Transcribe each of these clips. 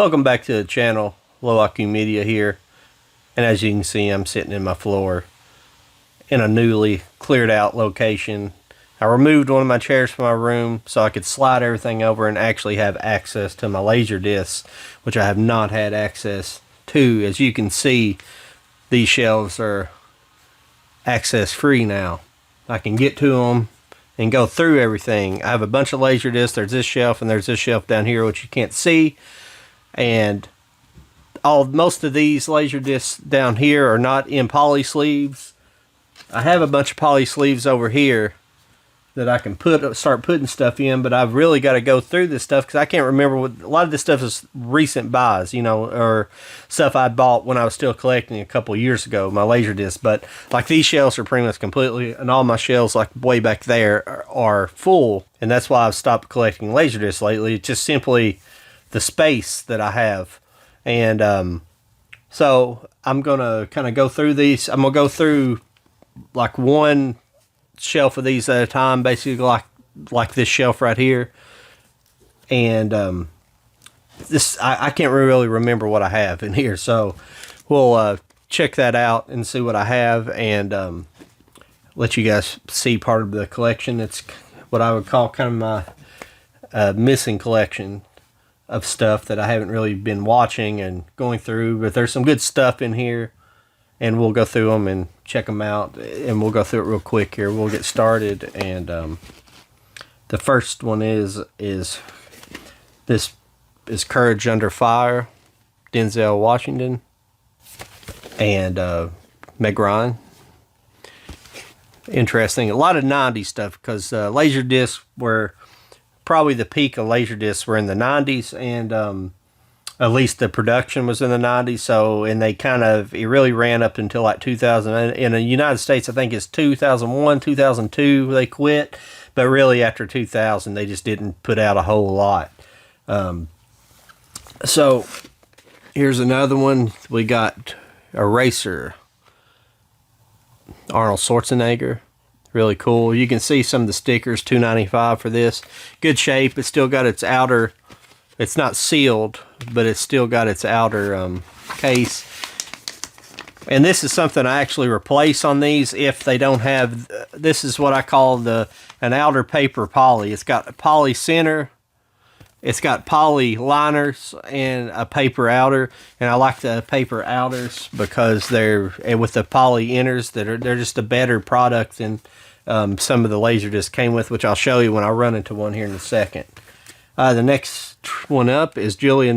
Welcome back to the channel. Loaku Media here, and as you can see, I'm sitting in my floor in a newly cleared out location. I removed one of my chairs from my room so I could slide everything over and actually have access to my Laserdiscs, which I have not had access to. As you can see, these shelves are access free now. I can get to them and go through everything. I have a bunch of Laserdiscs. There's this shelf and there's this shelf down here which you can't see. And most of these Laserdiscs down here are not in poly sleeves. I have a bunch of poly sleeves over here that I can start putting stuff in, but I've really got to go through this stuff because I can't remember a lot of this stuff is recent buys, you know, or stuff I bought when I was still collecting a couple of years ago, my Laserdiscs. But like these shelves are pretty much completely, and all my shelves like way back there are full, and that's why I've stopped collecting Laserdiscs lately. It's just simply the space that I have. And so I'm gonna kind of go through these. I'm gonna go through like one shelf of these at a time, basically like this shelf right here. And this I can't really remember what I have in here, so we'll check that out and see what I have, and let you guys see part of the collection. It's what I would call kind of my missing collection of stuff that I haven't really been watching and going through, but there's some good stuff in here, and we'll go through them and check them out, and we'll go through it real quick here. We'll get started, and the first one is this is Courage Under Fire, Denzel Washington and Meg Ryan. Interesting, a lot of 90s stuff, because Laserdiscs were probably the peak of Laserdiscs were in the 90s, and at least the production was in the 90s. So, and it really ran up until like 2000. In the United States, I think it's 2001, 2002 they quit, but really after 2000 they just didn't put out a whole lot. So here's another one. We got Eraser, Arnold Schwarzenegger. Really cool. You can see some of the stickers, $2.95 for this. Good shape. It's still got its outer, it's not sealed, but it's still got its outer case. And this is something I actually replace on these if they don't have, this is what I call an outer paper poly. It's got a poly center, it's got poly liners, and a paper outer. And I like the paper outers because they're, and with the poly inners, they're just a better product than some of the Laserdiscs came with, which I'll show you when I run into one here in a second. The next one up is Julia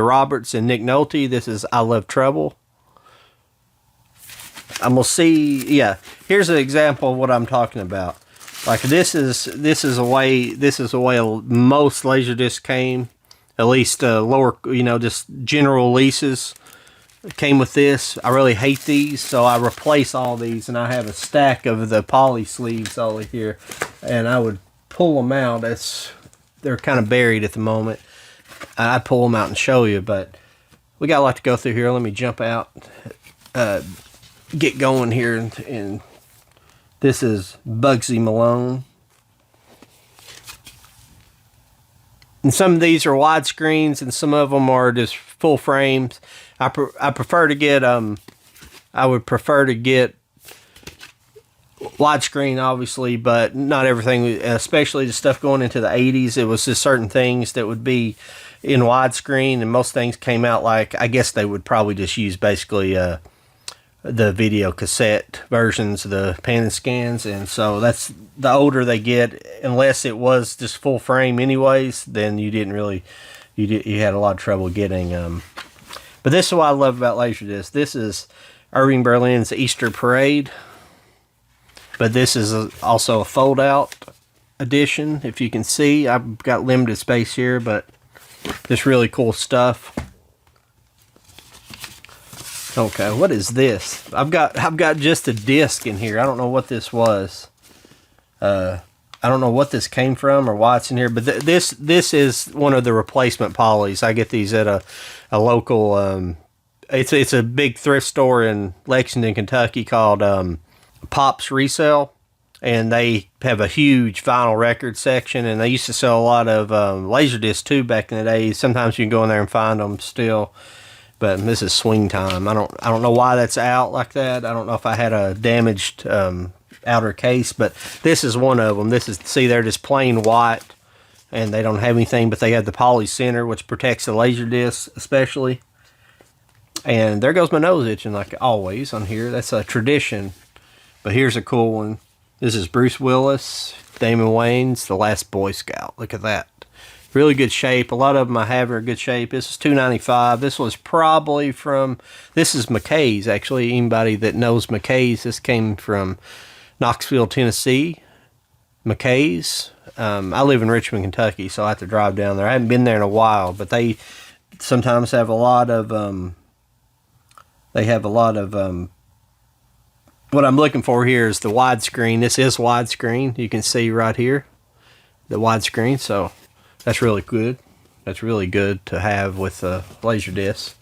Roberts and Nick Nolte. This is I Love Trouble. I'm gonna see. Yeah, here's an example of what I'm talking about. Like this is a way most Laserdiscs came. At least lower, you know, just general releases came with this. I really hate these, so I replace all these, and I have a stack of the poly sleeves all here, and I would pull them out. They're kind of buried at the moment. I'd pull them out and show you, but we got a lot to go through here. Let me jump out, get going here, and this is Bugsy Malone. And some of these are widescreens, and some of them are just full frames. I prefer to get I would prefer to get widescreen, obviously, but not everything, especially the stuff going into the 80s. It was just certain things that would be in widescreen, and most things came out like, I guess they would probably just use basically the video cassette versions, the pan and scans. And so that's, the older they get, unless it was just full frame anyways, then you didn't really, you had a lot of trouble getting but this is what I love about Laserdisc. This is Irving Berlin's Easter Parade, but this is also a fold out edition. If you can see, I've got limited space here, but this really cool stuff. Okay, what is this? I've got just a disc in here. I don't know what this was. I don't know what this came from or why it's in here, but this is one of the replacement polys. I get these at a local, it's a big thrift store in Lexington, Kentucky called Pop's Resale. and they have a huge vinyl record section, and they used to sell a lot of Laserdisc too back in the day. Sometimes you can go in there and find them still. But this is Swing Time. I don't know why that's out like that. I don't know if I had a damaged outer case, but this is one of them. This is, see, they're just plain white, and they don't have anything, but they have the poly center, which protects the Laserdisc especially. And there goes my nose itching like always on here. That's a tradition. But here's a cool one. This is Bruce Willis, Damon Wayans, The Last Boy Scout. Look at that. Really good shape. A lot of them I have are good shape. This is $2.95. This was probably from, this is McKay's actually. Anybody that knows McKay's, this came from Knoxville, Tennessee. McKay's. I live in Richmond, Kentucky, so I have to drive down there. I haven't been there in a while, but they sometimes have a lot of, what I'm looking for here is the widescreen. This is widescreen. You can see right here, the widescreen, so that's really good. That's really good to have with Laserdisc.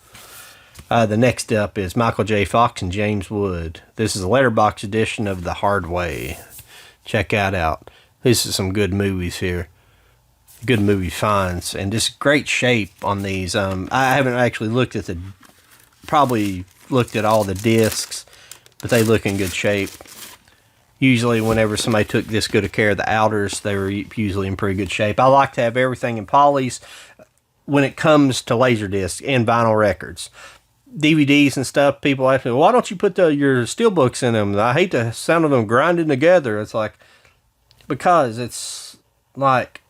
The next up is Michael J. Fox and James Wood. This is a letterbox edition of The Hard Way. Check that out. This is some good movies here. Good movie finds. And just great shape on these. I haven't actually looked at probably looked at all the discs, but they look in good shape. Usually whenever somebody took this good of care of the outers, they were usually in pretty good shape. I like to have everything in polys when it comes to Laserdisc and vinyl records. DVDs and stuff, people ask me, why don't you put your steelbooks in them? I hate the sound of them grinding together. It's like, because it's like,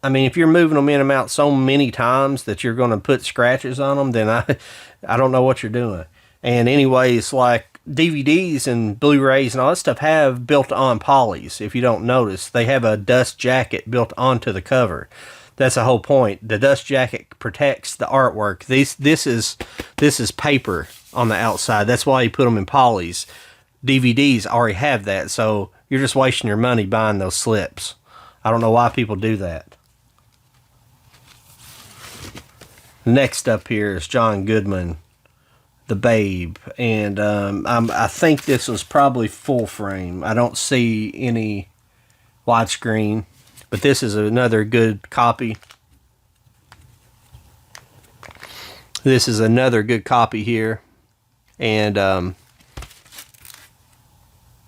I mean, if you're moving them in and out so many times that you're going to put scratches on them, then I don't know what you're doing. And anyway, it's like, DVDs and Blu-rays and all that stuff have built-on polys. If you don't notice, they have a dust jacket built onto the cover. That's the whole point. The dust jacket protects the artwork. This is paper on the outside. That's why you put them in polys. DVDs already have that, so you're just wasting your money buying those slips. I don't know why people do that. Next up here is John Goodman, The Babe, and I think this was probably full frame. I don't see any widescreen, but this is another good copy. This is another good copy here, and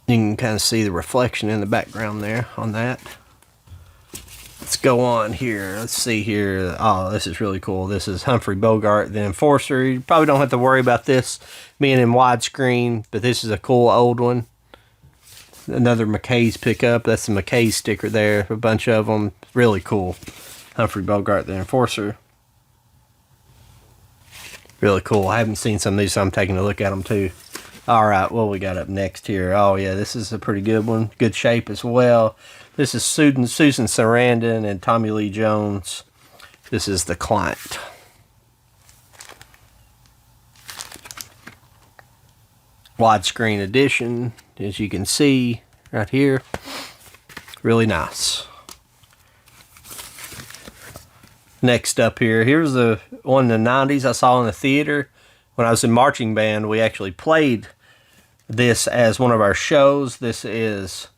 you can kind of see the reflection in the background there on that. Let's go on here. Let's see here. Oh, this is really cool. This is Humphrey Bogart, The Enforcer. You probably don't have to worry about this being in widescreen, but this is a cool old one. Another McKay's pickup. That's the McKay's sticker there. A bunch of them. Really cool. Humphrey Bogart, The Enforcer. Really cool. I haven't seen some of these, so I'm taking a look at them too. All right, what we got up next here? Oh, yeah, this is a pretty good one. Good shape as well. This is Susan Sarandon and Tommy Lee Jones. This is The Client. Widescreen edition, as you can see right here. Really nice. Next up here, here's the one in the 90s I saw in the theater. When I was in marching band, we actually played this as one of our shows. This is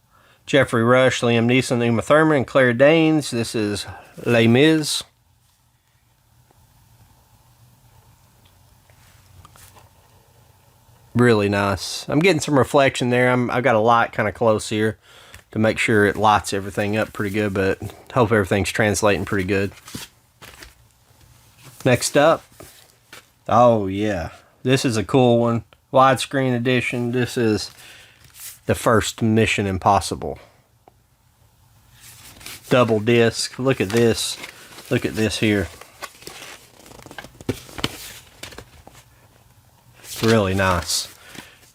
Jeffrey Rush, Liam Neeson, Uma Thurman, and Claire Danes. This is Les Mis. Really nice. I'm getting some reflection there. I've got a light kind of close here to make sure it lights everything up pretty good, but hope everything's translating pretty good. Next up. Oh, yeah. This is a cool one. Widescreen edition. This is the first Mission Impossible. Double disc. Look at this. Look at this here. Really nice.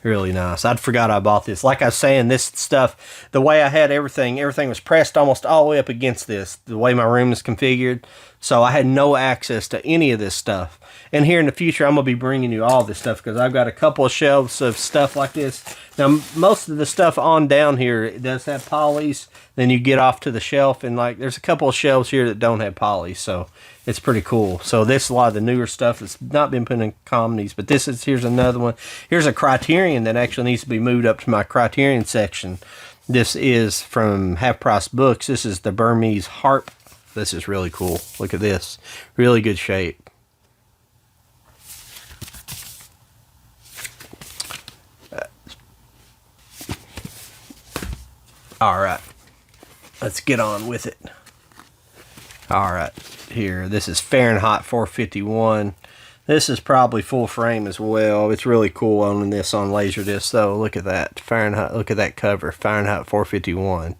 Really nice. I'd forgot I bought this. Like I was saying, this stuff, the way I had everything was pressed almost all the way up against this, the way my room is configured. So I had no access to any of this stuff. And here in the future, I'm going to be bringing you all this stuff because I've got a couple of shelves of stuff like this. Now, most of the stuff on down here, it does have polys. Then you get off to the shelf, and like there's a couple of shelves here that don't have polys. So it's pretty cool. So this is a lot of the newer stuff that's not been put in comedies. But here's another one. Here's a Criterion that actually needs to be moved up to my Criterion section. This is from Half Price Books. This is the Burmese harp. This is really cool. Look at this. Really good shape. Alright. Let's get on with it. Alright. Here. This is Fahrenheit 451. This is probably full frame as well. It's really cool owning this on Laserdisc though. Look at that. Fahrenheit. Look at that cover. Fahrenheit 451.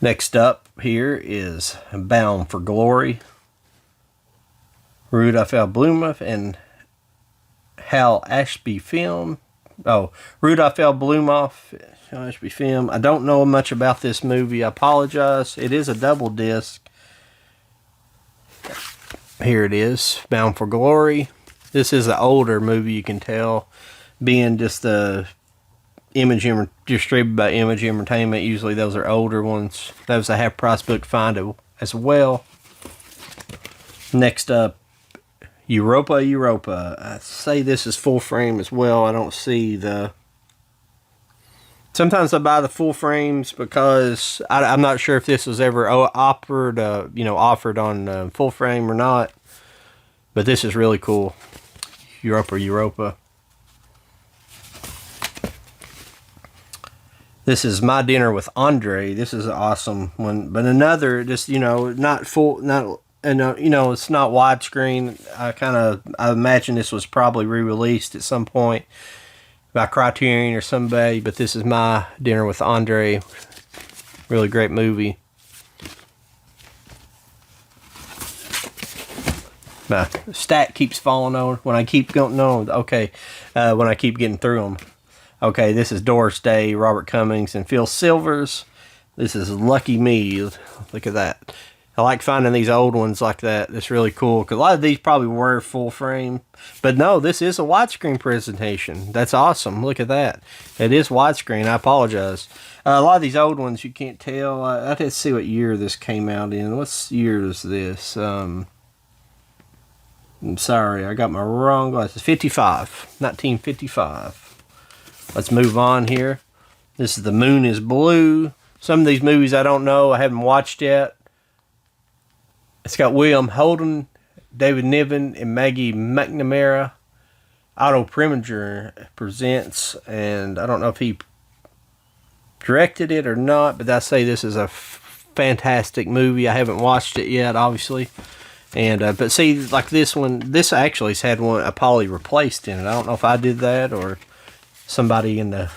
Next up here is Bound for Glory. Rudolph L. Blumoff and Hal Ashby film. Oh, Rudolph L. Blumoff, Ashby film. I don't know much about this movie. I apologize. It is a double disc. Here it is, Bound for Glory. This is an older movie, you can tell, being just the distributed by Image Entertainment. Usually those are older ones. That was a Half Price Book find as well. Next up, Europa. I say this is full frame as well. I don't see the... Sometimes I buy the full frames because I'm not sure if this was ever offered on full frame or not. But this is really cool. Europa. This is My Dinner with Andre. This is an awesome one, but another just not full, not it's not widescreen. I imagine this was probably re-released at some point by Criterion or somebody. But this is My Dinner with Andre. Really great movie. My stack keeps falling over when I keep going. No, okay, when I keep getting through them. Okay, this is Doris Day, Robert Cummings, and Phil Silvers. This is Lucky Me. Look at that. I like finding these old ones like that. It's really cool, because a lot of these probably were full frame. But no, this is a widescreen presentation. That's awesome. Look at that. It is widescreen. I apologize. A lot of these old ones, you can't tell. I have to see what year this came out in. What year is this? I'm sorry, I got my wrong glasses. 1955. Let's move on here. This is The Moon is Blue. Some of these movies I don't know. I haven't watched yet. It's got William Holden, David Niven, and Maggie McNamara. Otto Preminger presents, and I don't know if he directed it or not, but I say this is a fantastic movie. I haven't watched it yet, obviously. And but see, like this one, this actually's had a Polly replaced in it. I don't know if I did that or somebody in the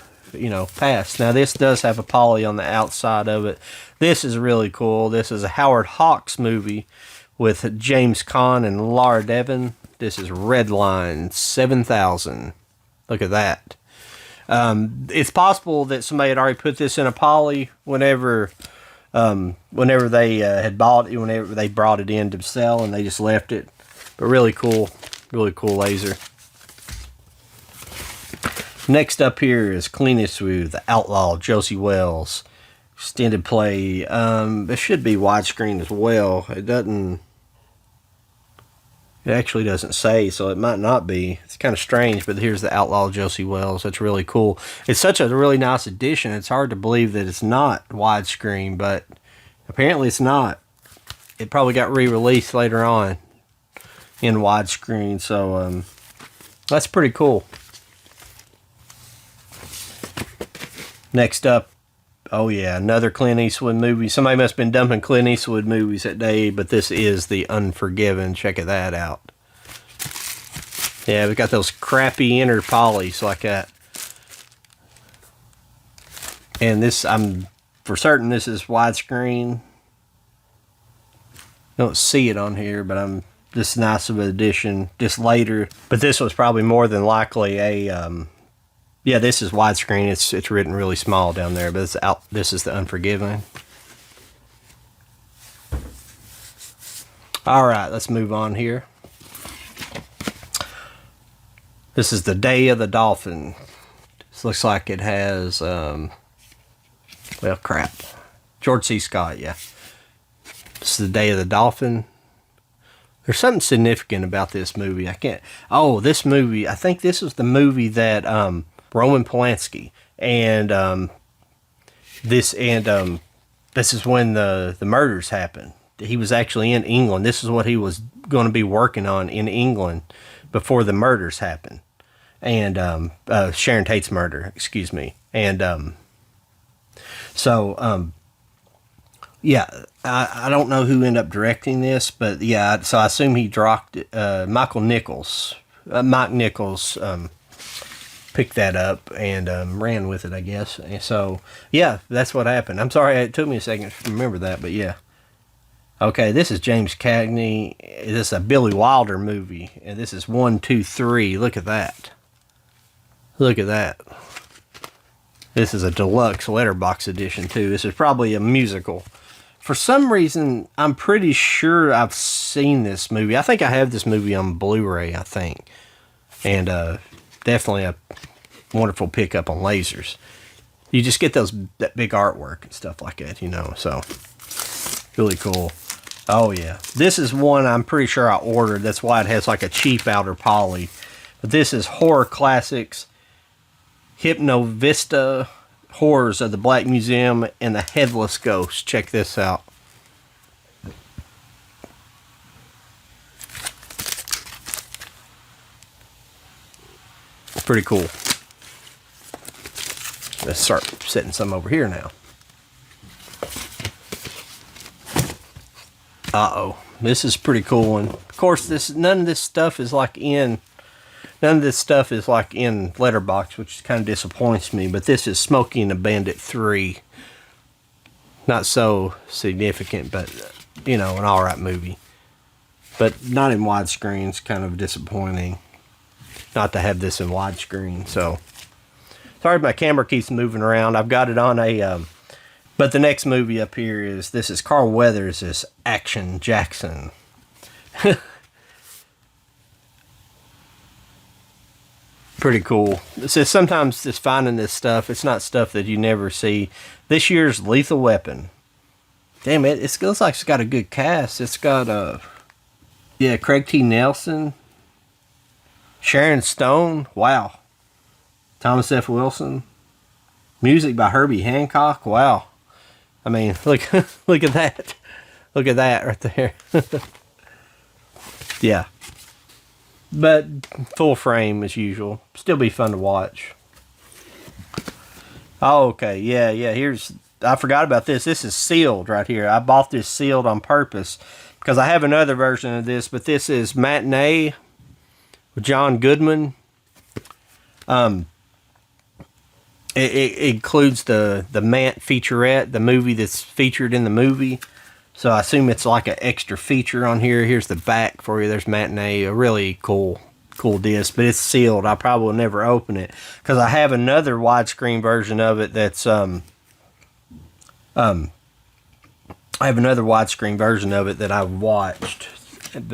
past. Now this does have a Polly on the outside of it. This is really cool. This is a Howard Hawks movie with James Caan and Laura Devon. This is Redline 7000. Look at that. It's possible that somebody had already put this in a Polly whenever they had bought it, whenever they brought it in to sell, and they just left it. But really cool laser. Next up here is Clint Eastwood, The Outlaw, Josie Wells, extended play. It should be widescreen as well. It actually doesn't say, so it might not be. It's kind of strange, but here's The Outlaw, Josie Wells. That's really cool. It's such a really nice edition. It's hard to believe that it's not widescreen, but apparently it's not. It probably got re-released later on in widescreen, so that's pretty cool. Next up, oh yeah, another Clint Eastwood movie. Somebody must have been dumping Clint Eastwood movies that day, but this is The Unforgiven. Check that out. Yeah, we got those crappy inner polys like that. And this, I'm for certain this is widescreen. Don't see it on here, but this nice of an edition just later. But this was probably more than likely a yeah, this is widescreen. It's written really small down there, but this is The Unforgiven. All right, let's move on here. This is The Day of the Dolphin. This looks like it has well, crap. George C. Scott, yeah. This is The Day of the Dolphin. There's something significant about this movie. I can't. Oh, this movie. I think this was the movie that Roman Polanski and this is when the murders happened. He was actually in England. This is what he was going to be working on in England before the murders happened, and Sharon Tate's murder. Excuse me. And yeah, I don't know who ended up directing this, but yeah, so I assume he directed Michael Nichols. Mike Nichols picked that up and ran with it, I guess. And so, yeah, that's what happened. I'm sorry it took me a second to remember that, but yeah. Okay, this is James Cagney. This is a Billy Wilder movie, and this is 1, 2, 3. Look at that. Look at that. This is a deluxe letterbox edition, too. This is probably a musical. For some reason, I'm pretty sure I've seen this movie. I think I have this movie on Blu-ray, I think. And definitely a wonderful pickup on lasers. You just get that big artwork and stuff like that, you know, so really cool. Oh, yeah. This is one I'm pretty sure I ordered. That's why it has like a cheap outer poly. But this is Horror Classics, Hypno Vista, Horrors of the Black Museum, and the Headless Ghost. Check this out. Pretty cool. Let's start setting some over here now. Uh-oh. This is a pretty cool one. Of course, none of this stuff is like in Letterboxd, which kind of disappoints me. But this is Smokey and the Bandit 3. Not so significant, but, you know, an alright movie. But not in widescreen. It's kind of disappointing not to have this in widescreen. So, sorry my camera keeps moving around. I've got it on a... But the next movie up here is Carl Weathers' Action Jackson. Pretty cool. It says sometimes just finding this stuff, it's not stuff that you never see. This year's Lethal Weapon. Damn it, it feels like it's got a good cast. It's got, Craig T. Nelson, Sharon Stone, wow. Thomas F. Wilson. Music by Herbie Hancock, wow. I mean, look at that. Look at that right there. Yeah. But full frame as usual. Still be fun to watch. Oh, okay. Yeah. I forgot about this. This is sealed right here. I bought this sealed on purpose because I have another version of this, but this is Matinee with John Goodman. It includes the Mant featurette, the movie that's featured in the movie. So I assume it's like an extra feature on here. Here's the back for you. There's Matinee, a really cool disc, but it's sealed. I probably will never open it because I have another widescreen version of it that's I have another widescreen version of it that I've watched,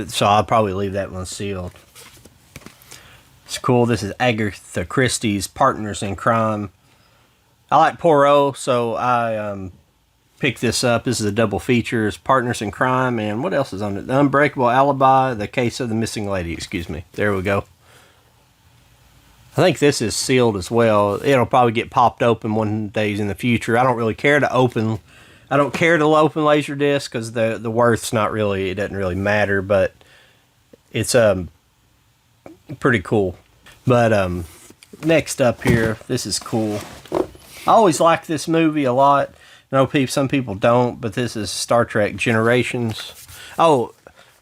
so I'll probably leave that one sealed. It's cool. This is Agatha Christie's Partners in Crime. I like Poirot, so I picked this up. This is a double feature. It's Partners in Crime, and what else is on it? The Unbreakable Alibi, The Case of the Missing Lady. Excuse me. There we go. I think this is sealed as well. It'll probably get popped open one day in the future. I don't really care to open. I don't care to open Laserdisc because the worth's not really. It doesn't really matter, but it's pretty cool. But next up here, this is cool. I always like this movie a lot. I know some people don't, but this is Star Trek Generations. Oh,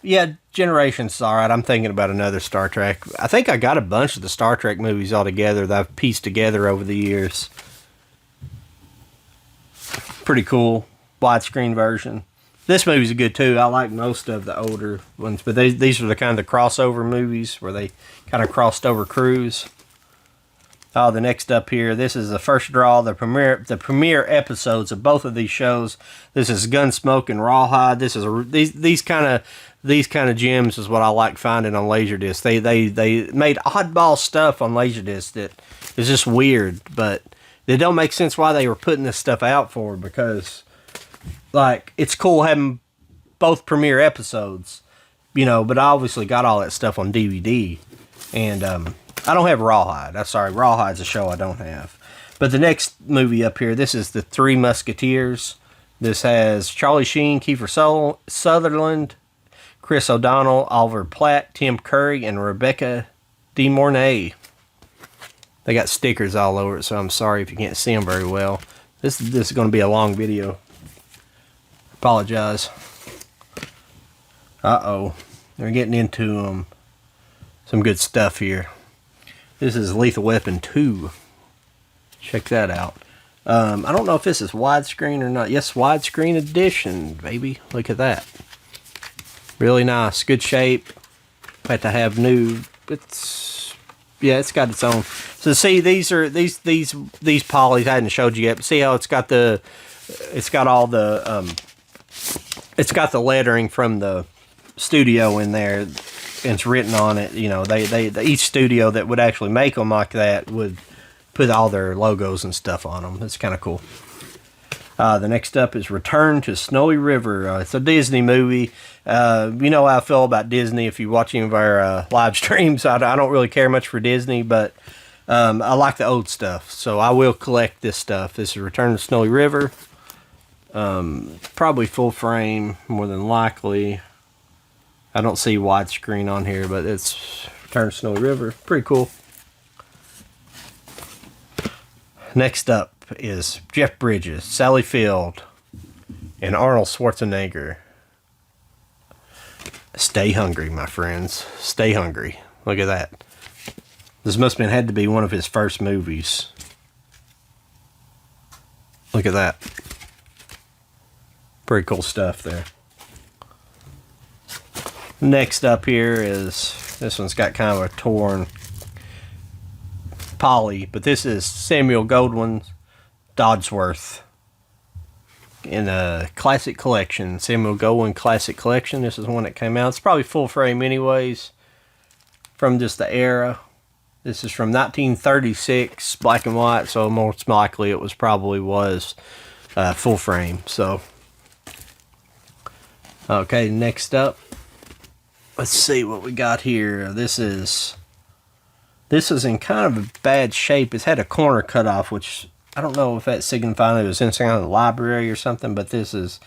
yeah, Generations is alright. I'm thinking about another Star Trek. I think I got a bunch of the Star Trek movies all together that I've pieced together over the years. Pretty cool. Widescreen version. This movie's good too. I like most of the older ones, but these are the kind of the crossover movies where they kind of crossed over crews. Oh, the next up here, this is the first draw, the premiere episodes of both of these shows. This is Gunsmoke and Rawhide. This is these kind of gems is what I like finding on Laserdisc. They made oddball stuff on Laserdisc that is just weird, but it don't make sense why they were putting this stuff out for, because like it's cool having both premiere episodes, you know, but I obviously got all that stuff on DVD. And I don't have Rawhide. I'm sorry, Rawhide's a show I don't have. But the next movie up here, this is The Three Musketeers. This has Charlie Sheen, Kiefer Sutherland, Chris O'Donnell, Oliver Platt, Tim Curry, and Rebecca De Mornay. They got stickers all over it, so I'm sorry if you can't see them very well. This is going to be a long video. Apologize. Uh-oh. They're getting into some good stuff here. This is Lethal Weapon 2. Check that out. I don't know if this is widescreen or not. Yes, widescreen edition, baby. Look at that. Really nice. Good shape. Had to have new. Yeah, it's got its own. So see, these are these polys I hadn't showed you yet. But see how it's got the lettering from the studio in there, and it's written on it. You know, they each studio that would actually make them like that would put all their logos and stuff on them. It's kind of cool. The next up is Return to Snowy River. It's a Disney movie. You know how I feel about Disney if you watch any of our live streams. I don't really care much for Disney, but I like the old stuff, so I will collect this stuff. This is Return to Snowy River. Probably full frame, more than likely. I don't see widescreen on here, but it's Return to Snowy River. Pretty cool. Next up is Jeff Bridges, Sally Field, and Arnold Schwarzenegger. Stay hungry, my friends. Stay hungry. Look at that. This must have had to be one of his first movies. Look at that. Pretty cool stuff there. Next up here is, this one's got kind of a torn poly, but this is Samuel Goldwyn's Dodsworth in a classic collection. Samuel Goldwyn Classic Collection. This is one that came out. It's probably full frame anyways, from just the era. This is from 1936, black and white, so most likely it was full frame. So okay, next up, let's see what we got here. This is in kind of a bad shape. It's had a corner cut off, which I don't know if that signified it was inside of the library or something, but this is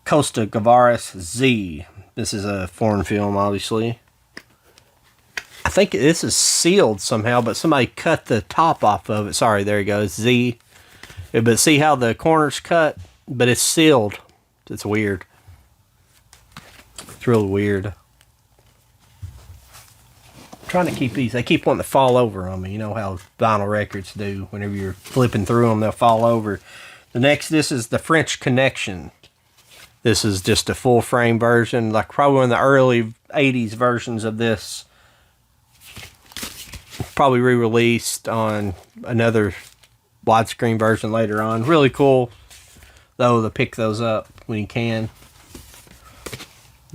Costa Gavras Z. This is a foreign film, obviously. I think this is sealed somehow, but somebody cut the top off of it. Sorry, there you go, Z. But see how the corner's cut? But it's sealed. It's weird. It's real weird. Trying to keep these. They keep wanting to fall over on me. You know how vinyl records do. Whenever you're flipping through them, they'll fall over. This is the French Connection. This is just a full frame version, like probably one of the early 80s versions of this. Probably re-released on another widescreen version later on. Really cool, though, to pick those up when you can.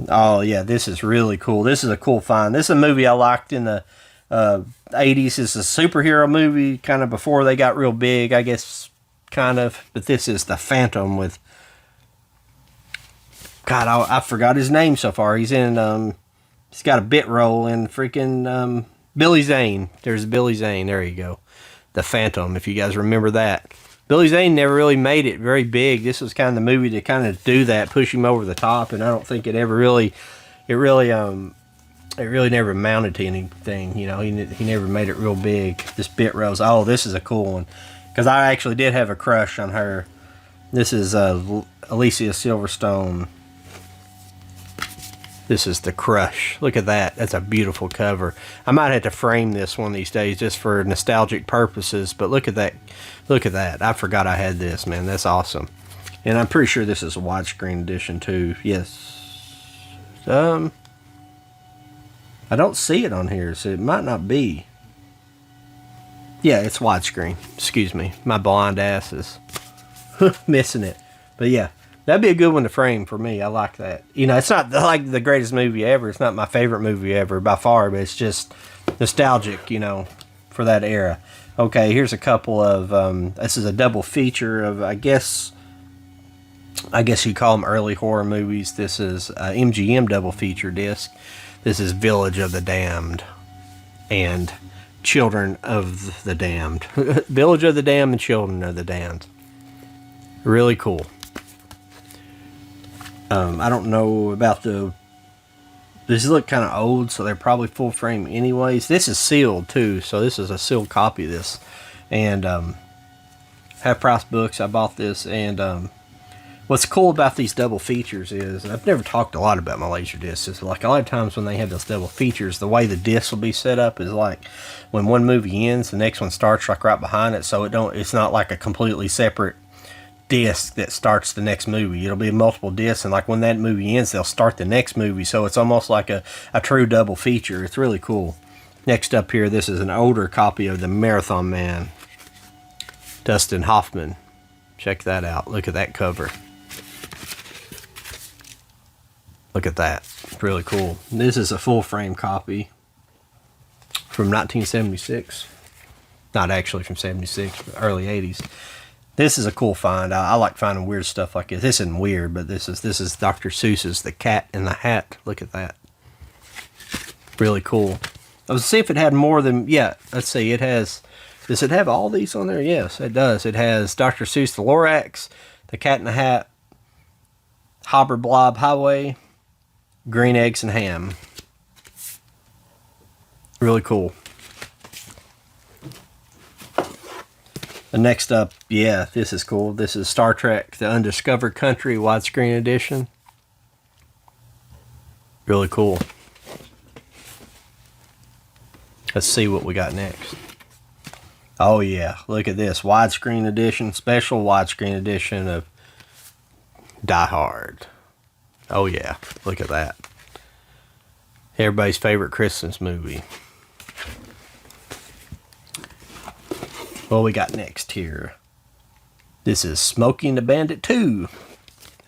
Oh, yeah, this is really cool. This is a cool find. This is a movie I liked in the 80s. It's a superhero movie, kind of before they got real big, I guess, kind of. But this is The Phantom with... God, I forgot his name so far. He's in... he's got a bit role in freaking Billy Zane. There's Billy Zane. There you go. The Phantom, if you guys remember that. Billy Zane never really made it very big. This was kind of the movie to kind of do that, push him over the top, and I don't think it ever really, it really never amounted to anything. You know, he never made it real big. This bit rose. Oh, this is a cool one, because I actually did have a crush on her. This is Alicia Silverstone. This is The Crush. Look at that. That's a beautiful cover. I might have to frame this one of these days just for nostalgic purposes, but look at that. Look at that. I forgot I had this, man. That's awesome. And I'm pretty sure this is a widescreen edition too. Yes. I don't see it on here, so it might not be. Yeah, it's widescreen. Excuse me. My blind ass is missing it. But yeah. That'd be a good one to frame for me. I like that. You know, it's not like the greatest movie ever. It's not my favorite movie ever by far, but it's just nostalgic, you know, for that era. Okay, here's a couple of, this is a double feature of, I guess, I guess you call them early horror movies. This is MGM double feature disc. This is Village of the Damned and Children of the Damned. Village of the Damned and Children of the Damned. Really cool. I don't know about these look kind of old, so they're probably full frame anyways. This is sealed too, so this is a sealed copy of this. And half price books, I bought this. And what's cool about these double features is, I've never talked a lot about my Laserdiscs. It's like a lot of times when they have those double features, the way the disc will be set up is like when one movie ends, the next one starts like right behind it, so it's not like a completely separate disc that starts the next movie. It'll be multiple discs, and like when that movie ends, they'll start the next movie, so it's almost like a true double feature. It's really cool. Next up here, this is an older copy of the Marathon Man, Dustin Hoffman. Check that out. Look at that cover. Look at that. It's really cool. This is a full frame copy from 1976. Not actually from 76, but early 80s. This is a cool find. I like finding weird stuff like this. This isn't weird, but this is Dr. Seuss's The Cat in the Hat. Look at that. Really cool. Let's see if it had more than... Yeah, let's see. It has... Does it have all these on there? Yes, it does. It has Dr. Seuss The Lorax, The Cat in the Hat, Hobber Blob Highway, Green Eggs and Ham. Really cool. The next up, yeah, this is cool. This is Star Trek The Undiscovered Country widescreen edition. Really cool. Let's see what we got next. Oh yeah, look at this. Widescreen edition, special widescreen edition of Die Hard. Oh yeah, look at that. Everybody's favorite Christmas movie. What we got next here? This is Smokey and the Bandit 2.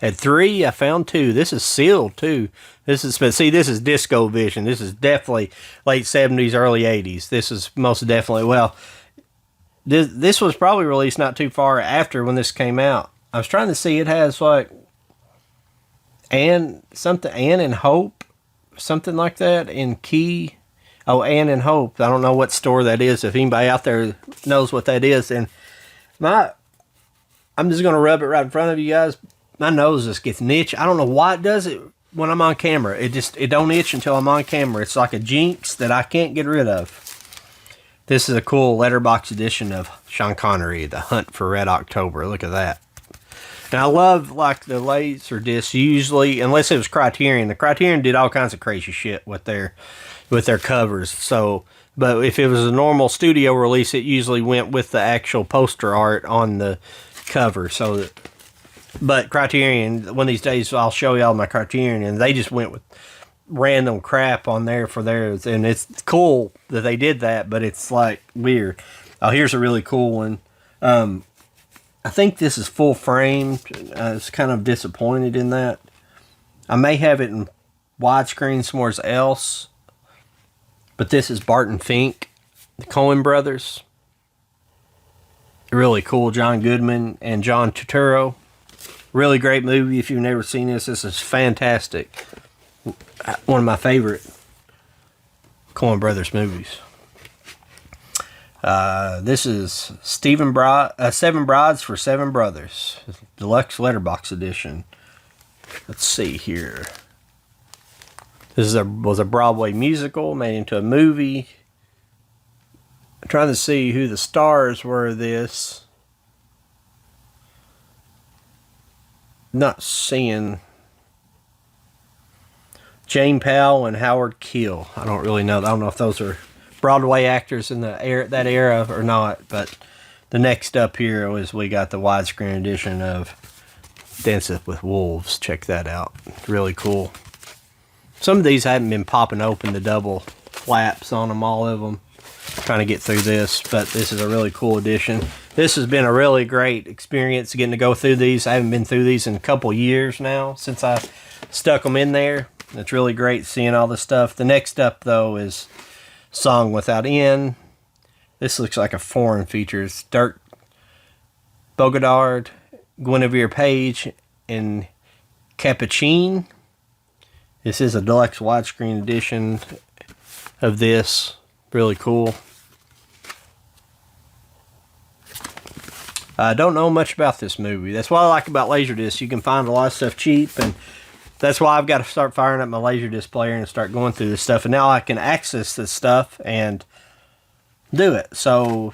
Had 3, I found 2. This is sealed too. But see, this is Disco Vision. This is definitely late 70s, early 80s. This is most definitely, well, this was probably released not too far after when this came out. I was trying to see, it has like Anne and Hope, something like that in Key. Oh, Anne and Hope. I don't know what store that is. If anybody out there knows what that is, and I'm just gonna rub it right in front of you guys. My nose just gets an itch. I don't know why it does it when I'm on camera. It don't itch until I'm on camera. It's like a jinx that I can't get rid of. This is a cool letterbox edition of Sean Connery, The Hunt for Red October. Look at that. And I love like the Laserdisc usually, unless it was Criterion. The Criterion did all kinds of crazy shit with their covers. So, but if it was a normal studio release, it usually went with the actual poster art on the cover. So, but Criterion, one of these days I'll show y'all my Criterion, and they just went with random crap on there for theirs, and it's cool that they did that, but it's like weird. Oh, here's a really cool one. I think this is full framed. I was kind of disappointed in that. I may have it in widescreen somewhere else, but this is Barton Fink, the Coen brothers. Really cool. John Goodman and John Turturro. Really great movie. If you've never seen this is fantastic. One of my favorite Coen brothers movies. This is Seven Brides for Seven Brothers, deluxe letterbox edition. Let's see here. This was a Broadway musical made into a movie. I'm trying to see who the stars were of this. Not seeing Jane Powell and Howard Keel. I don't really know. I don't know if those are Broadway actors in that era or not. But the next up here is we got the widescreen edition of Dances with Wolves. Check that out. Really cool. Some of these haven't been popping open, the double flaps on them, all of them. Trying to get through this, but this is a really cool edition. This has been a really great experience getting to go through these. I haven't been through these in a couple years now since I stuck them in there. It's really great seeing all this stuff. The next up, though, is Song Without End. This looks like a foreign feature. It's Dirk Bogarde, Guinevere Page, in Capuchin. This is a deluxe widescreen edition of this. Really cool. I don't know much about this movie. That's what I like about Laserdisc. You can find a lot of stuff cheap, and that's why I've got to start firing up my Laserdisc player and start going through this stuff. And now I can access this stuff and do it. So,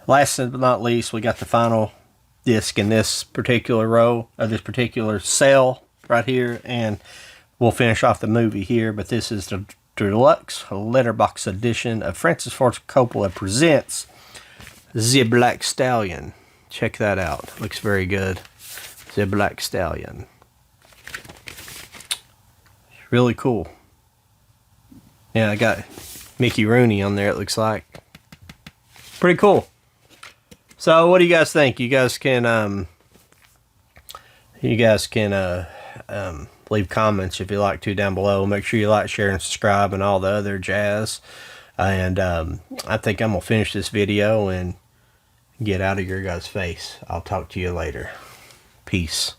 last but not least, we got the final disc in this particular row, or this particular cell right here, and we'll finish off the movie here. But this is the deluxe letterbox edition of Francis Ford Coppola presents The Black Stallion. Check that out. Looks very good. The Black Stallion. Really cool. Yeah, I got Mickey Rooney on there, it looks like. Pretty cool. So, what do you guys think? You guys can leave comments if you like to down below. Make sure you like, share, and subscribe, and all the other jazz. And I think I'm gonna finish this video and get out of your guys' face. I'll talk to you later. Peace.